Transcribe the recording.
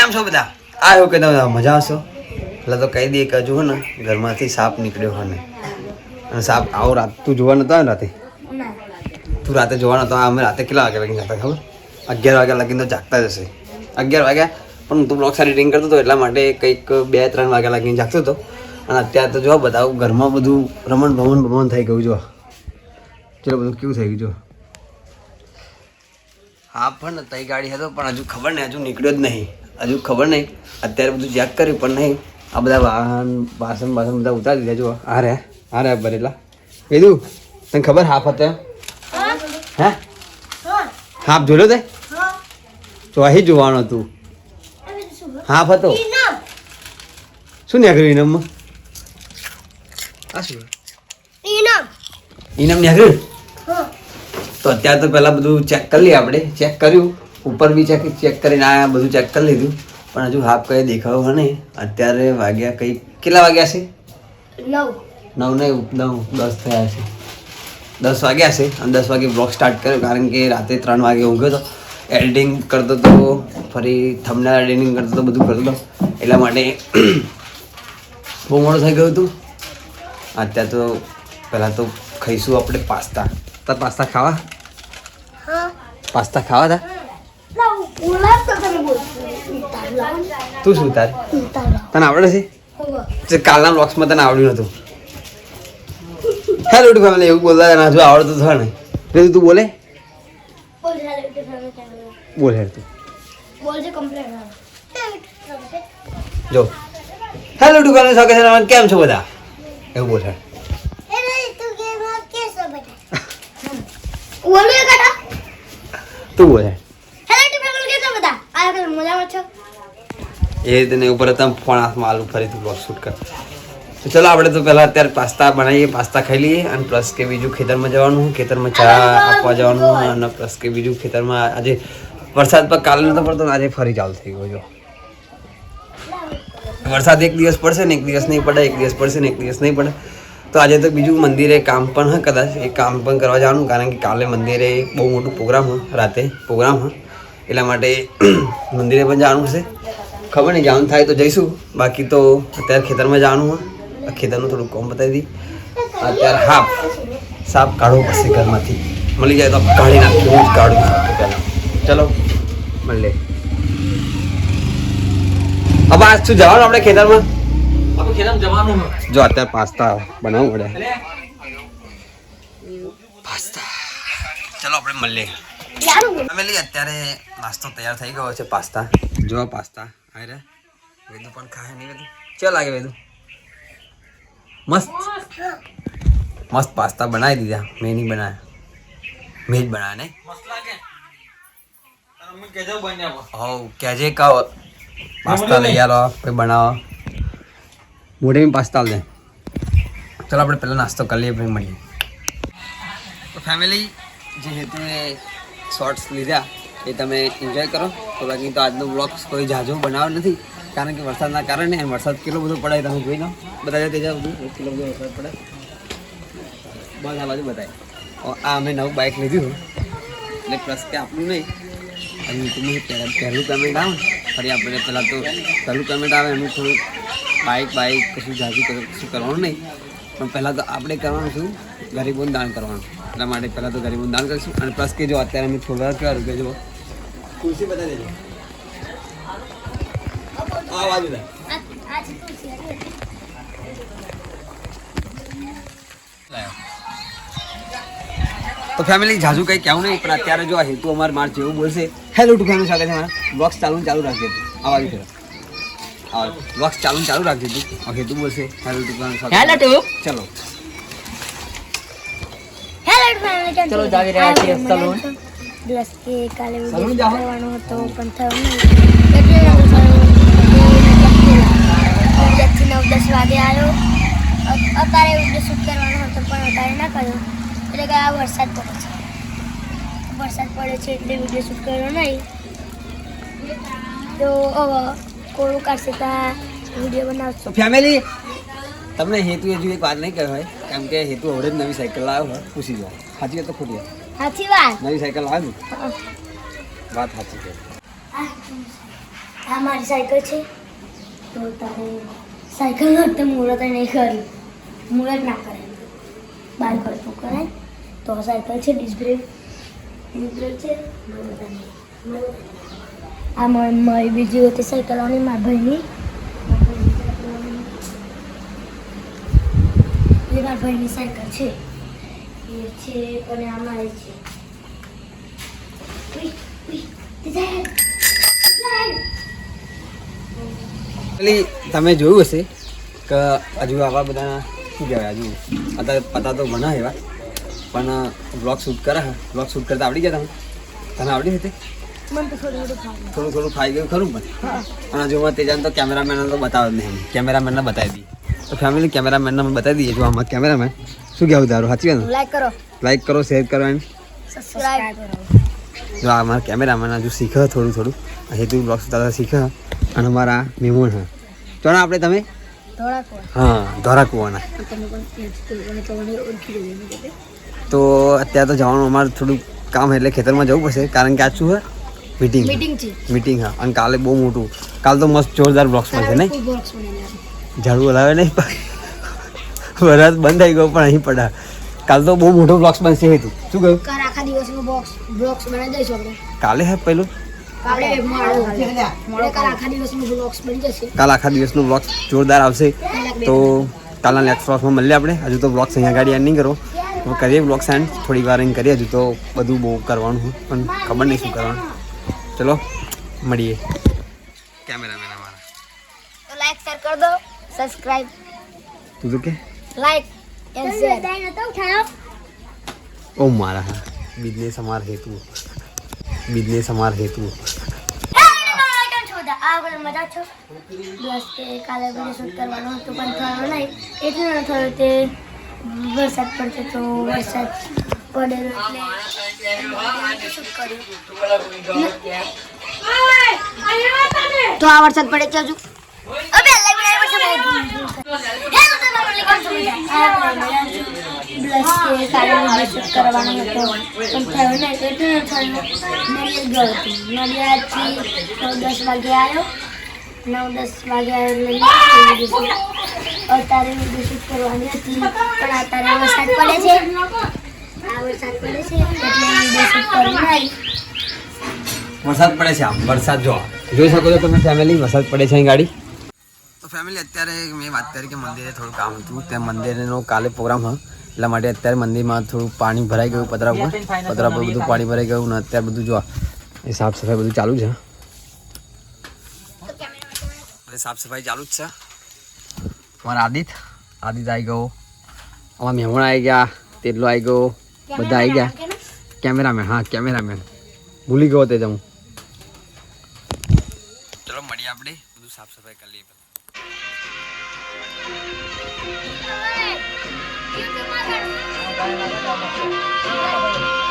કેમ છો બધા? આવ્યો કે તમે મજા હશો? એટલે તો કહી દઈએ કે હજુ ને ઘરમાંથી સાપ નીકળ્યો હોય ને, અને સાપ આવો રાત તું જોવા નતો ને રાતે? તું રાતે જોવા નતો? અમે રાતે કેટલા વાગ્યા લગીને જતા ખબર? 11 વાગ્યા લગીને તો જાગતા જ હશે. 11 વાગ્યા, પણ તું બ્લોગ એડિટિંગ કરતો હતો એટલા માટે કંઈક 2-3 વાગ્યા લગીને જાગતો હતો. અને અત્યારે તો જો બધા ઘરમાં બધું રમણ થઈ ગયું. જો ચલો બધું કેવું થઈ ગયું જો. હા પણ તઈ ગાડી હતો પણ હજુ ખબર નહીં, હજુ નીકળ્યો જ નહીં. હજુ ખબર નહીં, અત્યારે બધું ચેક કર્યું પણ નહીં. આ બધા વાસણ બધા ઉતારી દીધા. જો આ રહ્યા ભરેલા. કીધું તને ખબર હાફ હતો? હે હાફ જોયો તે? તો અહીં જોવાનો તું હાફ હતો. શું નીકળ્યું ઇનામમાં? આ શું ઇનામ નીકળ્યું? તો અત્યારે તો પહેલાં બધું ચેક કરી લઈએ. આપણે ચેક કર્યું, ઉપર બી ચેક કરીને આ બધું ચેક કરી લીધું, પણ હજુ હાફ કંઈ દેખાયો નહીં. અત્યારે વાગ્યા કંઈ કેટલા વાગ્યા છે? 9 થયા છે. 10 વાગ્યા છે. અને 10 વાગે બ્લોગ સ્ટાર્ટ કર્યો કારણ કે રાતે 3 વાગે ઊંઘ્યો હતો. એડિટિંગ કરતો હતો, ફરી થંબનેલ એડિટિંગ કરતો હતો, બધું કરતો હતો. એટલા માટે બહુ મોડું થઈ ગયું હતું. અત્યારે તો પહેલાં તો ખાઈશું આપણે પાસ્તા. તાર પાસ્તા ખાવા? પાસ્તા ખાવા તા? તું શું તાર તને આવડે છે? કાલના બ્લોગ્સમાં તને આવડ્યું નતું. હેલો ફેમિલી એવું બોલતા હજુ આવડતું થવા ને તું બોલે બોલ હેર તું જો હેલો ટુ ફેમિલી સ્વાગત છે. કેમ છો બધા? એવું બોલ હેર તું બોલે એ તને ઉપર હતા ફોન હાથમાં આલુ ફરીથી બ્લોગ શૂટ કર. તો ચલો આપણે તો પહેલાં અત્યારે પાસ્તા બનાવીએ, પાસ્તા ખાઈ લઈએ. અને પ્લસ કે બીજું ખેતરમાં જવાનું, ખેતરમાં ચા આપવા જવાનું. અને પ્લસ કે બીજું ખેતરમાં આજે વરસાદ પર કાલે નતો પડતો, આજે ફરી ચાલુ થઈ ગયો. જો વરસાદ એક દિવસ પડશે ને એક દિવસ નહીં પડે, એક દિવસ પડશે ને એક દિવસ નહીં પડે. તો આજે તો બીજું મંદિરે કામ પણ હા, કદાચ એ કામ પણ કરવા જવાનું કારણ કે કાલે મંદિરે બહુ મોટું પ્રોગ્રામ હોય, રાતે પ્રોગ્રામ હોય. એટલા માટે મંદિરે પણ જવાનું છે. ખબર નહીં જવાનું થાય તો જઈશું, બાકી તો અત્યારે ખેતરમાં જવાનું હોય. ખેતરનું થોડું કોમ બતાવી દી. અત્યારે સાપ કાઢવો પડશે ઘરમાંથી. મળી જાય તો કાઢી નાખીએ. હું જ કાઢું પહેલાં. ચલો મળીએ. હવે આજ શું જવાનું આપણે ખેતરમાં? જો અત્યારે પાસ્તા બનાવવું પડે. પાસ્તા ચલો આપણે મળીએ. અત્યારે નાસ્તો તૈયાર થઈ ગયો છે. પાસ્તા જો પાસ્તા આવી રહ્યા. વેદુ પણ ખાય નહીં. વેદુ ચલ લાગે? વેદુ મસ્ત પાસ્તા બનાવી દીધા. મેં નહીં બનાવ્યા, મેં જ બનાવ્યા ને. હવ કેજે કહો પાસ્તા લઈ આવો કોઈ બનાવો. મોઢે પાસ્તા લે. ચલો આપણે પહેલાં નાસ્તો કરી લઈએ પછી મળીએ. તો ફેમિલી જે હેતુએ શોર્ટ્સ લીધા એ તમે એન્જોય કરો. તો બાકી તો આજનો બ્લોગ કોઈ ઝાઝો બનાવ્યો નથી કારણ કે વરસાદના કારણે. વરસાદ કેટલો બધો પડે તમે જોઈ લો. બધા તે જાવ કેટલો બધો વરસાદ પડે. બસ આ બાજુ બતાય. આ અમે નવું બાઇક લીધું એટલે પ્લસ કે આપણું નહીં. અને તમે પહેલું પેમેન્ટ આવે ને ફરી આપણે પહેલાં તો પહેલું પેમેન્ટ આવે એનું થોડું બાઇક કશું ઝાઝું કશું કરવાનું નહીં. પણ પહેલાં તો આપણે કરવાનું શું, ગરીબોને દાન કરવાનું. એટલા માટે પહેલાં તો ગરીબોને દાન કરીશું. અને પ્લસ કે જો અત્યારે અમે થોડા કેવા રૂપિયા જો ખુરશી બતાવી દેજો. આ બાજુ તો ફેમિલી ઝાઝુ કંઈ કહેવું નહીં. પણ અત્યારે જો આ હેતુ અમારે માર જેવું બોલશે હેલો ટુ ફેમિલી સાથે છે. મારા બ્લોગ્સ ચાલુ રાખજે તું. આ બાજુ ફેર બ્લોગ્સ ચાલુ રાખજે તું. હેતુ બોલશે હેલો ટુ ફેમિલી સાથે. હેલો ટુ ચલો ચલો જાવી રહ્યા છીએ સલૂન. દિવસ કે કાલે વિડિયો જવાનો હતો પણ થયો નહીં. એટલે 9-10 વાગે આવ્યો. અત્યારે વિડિયો શૂટ કરવાનો હતો પણ અત્યારે ના કર્યો. એટલે કે આ વરસાદ પડે છે એટલે વિડિયો શૂટ કર્યો નહીં. તો હવે કોરું કાઢશે ત્યાં વિડિયો બનાવશો. ફેમિલી તમને હેતુ હજુ એક વાત નહીં કહેવાય કેમ કે હેતુ હવે જ નવી સાયકલ લાવ્યો હોય. પૂછી જાઓ સાચી વાત તો ખોટી વાત? સાચી વાત. નવી સાયકલ લાવ્યો ને વાત સાચી છે. આ મારી સાયકલ છે તો તારે સાયકલ તો મુહૂર્ત નહીં કર્યું મુહૂર્ત ના કરે બાર કરતું કરે તો સાયકલ છે ડિસ્ક બ્રેક છે આ મારી બીજી હતી સાયકલોની મારા ભાઈની એ મારા ભાઈની સાયકલ છે એ છે અને આ મારી છે પેલી તમે જોયું હશે કે હજુ આવા બધા શું કહેવાય હજુ અત્યારે પતા તો ભણા એવા પણ બ્લોગ શૂટ કરે બ્લોગ શૂટ કરતા આવડી ગયા તને આવડી હતી મને તો થોડું થોડું ફાઈ ગયું ખરું પણ અને હજુ તે જાણ તો કેમેરામેનને તો બતાવે જ નહીં કેમેરામેનને બતાવી દઈએ તો ફેમિલી કેમેરામેનને બતાવી દઈએ જો આમાં કેમેરામેન શું કહેવું તારું સાચી વાત લાઈક કરો શેર કરો એન્ડ સબસ્ક્રાઇબ કરો જો આ મારા કેમેરામેન હજુ શીખે થોડું હેતુ બ્લોગ સુધારતા શીખે અને અમારા મહેમાન હા ચોણા આપણે તમે હા ધોરા કુવાના તો અત્યારે તો જવાનું અમારે થોડું કામ એટલે ખેતરમાં જવું પડશે કારણ કે આજ શું છે મીટિંગ હા અને કાલે બહુ મોટું કાલ તો મસ્ત જોરદાર બ્લોગ્સ મળશે નહીં ઝાડુ હલાવે નહીં વરસાદ બંધ થઈ ગયો પણ અહીં પડ્યા કાલ તો બહુ મોટો બ્લોગ્સ બનશે હેતુ શું કહ્યું આખા દિવસનો બ્લોગ્સ બનાવી દઈશું આપણે કાલે હે પેલું કાલ આખા દિવસનો બ્લોગ જોરદાર આવશે તો કાલના નેક્સ્ટ બ્લોગમાં મળીએ આપણે હજુ તો બ્લોગ્સ અહીંયા ગાડી એન્ડ નહીં કરો તો કરીએ બ્લોગ્સ એન્ડ થોડી વાર એન્ડ કરીએ હજુ તો બધું બહુ કરવાનું હોય પણ ખબર નહીં શું કરવાનું ચલો મળીએ કેમેરામેન અમારા તો લાઈક શેર કરી દો સબસ્ક્રાઇબ તું તો કે લાઈક એન્ડ શેર ઓ મારા હા બિઝનેસ અમાર હેતુ મજા છો બસ કે કાલે વિડીયો શૂટ કરવાનો હતો પણ થયો નહીં એટલે ન થયો તે વરસાદ પડતો તો વરસાદ પડેલો એટલે શૂટ કર્યું તો આ વરસાદ પડે છે હજુ કરવાનો હતો પણ થયો નહીં એટલે નડિયાદ ગયો હતો નડિયાદથી 10 વાગે આવ્યો 9-10 વાગે આવ્યો અત્યારે વિડીયો શૂટ કરવાની હતી પણ અત્યારે વરસાદ પડે છે એટલે વિડીયો શૂટ કરવું નહીં વરસાદ પડે છે આમ વરસાદ જોઈ શકો છો તમે ફેમિલી વરસાદ પડે છે અહીં ગાડી તો ફેમિલી અત્યારે મેં વાત કરી કે મંદિરે થોડું કામ હતું ત્યાં મંદિરનો કાલે પ્રોગ્રામ હતો એટલા માટે અત્યારે મંદિરમાં થોડું પાણી ભરાઈ ગયું પતરા પર બધું પાણી ભરાઈ ગયું ને અત્યારે બધું જો એ સાફ સફાઈ બધું ચાલુ છે સાફ સફાઈ ચાલુ જ છે અમારા આદિત આવી ગયો અમારા મહેમાન આવી ગયા તેટલો આવી ગયો બધા આવી ગયા કેમેરામેન ભૂલી ગયો તે હું ચલો મળીએ આપણે બધું સાફ સફાઈ કરી લઈએ YouTube